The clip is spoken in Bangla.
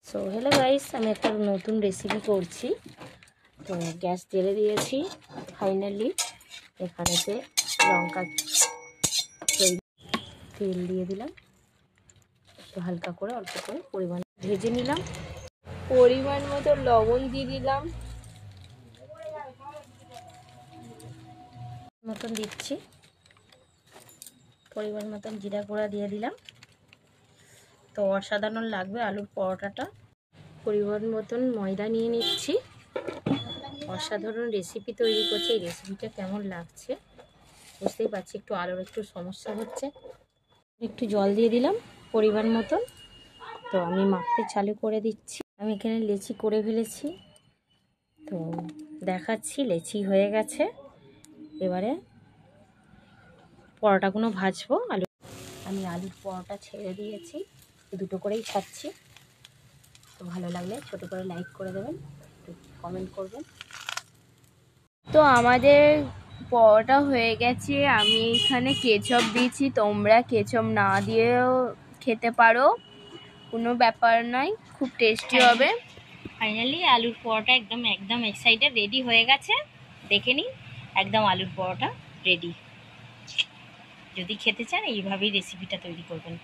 সো হ্যালো গাইস, আমি একটা নতুন রেসিপি করছি। তো গ্যাস জ্বেলে দিয়েছি ফাইনালি। এখানেতে লঙ্কা তেল দিয়ে দিলাম, একটু হালকা করে অল্প করে পরিমাণ ভেজে নিলাম। পরিমাণ মতো লবণ দিয়ে দিলাম, মতন দিচ্ছি, পরিমাণ মতন জিরা গুঁড়া দিয়ে দিলাম। তো অসাধারণ লাগবে আলুর পরোটাটা। পরিমাণ মতন ময়দা নিয়ে নিচ্ছি। অসাধারণ রেসিপি তৈরি করছি। এই রেসিপিটা কেমন লাগছে বুঝতেই পারছি। একটু আলুর একটু সমস্যা হচ্ছে, একটু জল দিয়ে দিলাম পরিমাণ মতন। তো আমি মাখতে চালু করে দিচ্ছি। আমি এখানে লেচি করে ফেলেছি, তো দেখাচ্ছি লেচি হয়ে গেছে। এবারে পরোটাগুলো ভাজবো। আমি আলুর পরোটা ছেড়ে দিয়েছি, দুটো করেই ছাড়ছি। তো ভালো লাগলে ছোটো করে লাইক করে দেবেন, একটু কমেন্ট করবেন। তো আমাদের পরোটা হয়ে গেছে। আমি এখানে কেচাপ দিয়েছি, তোমরা কেচাপ না দিয়েও খেতে পারো, কোনো ব্যাপার নয়, খুব টেস্টি হবে। ফাইনালি আলুর পরোটা একদম এক সাইডে রেডি হয়ে গেছে। দেখে নিন, একদম আলুর পরোটা রেডি। যদি খেতে চান এইভাবেই রেসিপিটা তৈরি করবেন।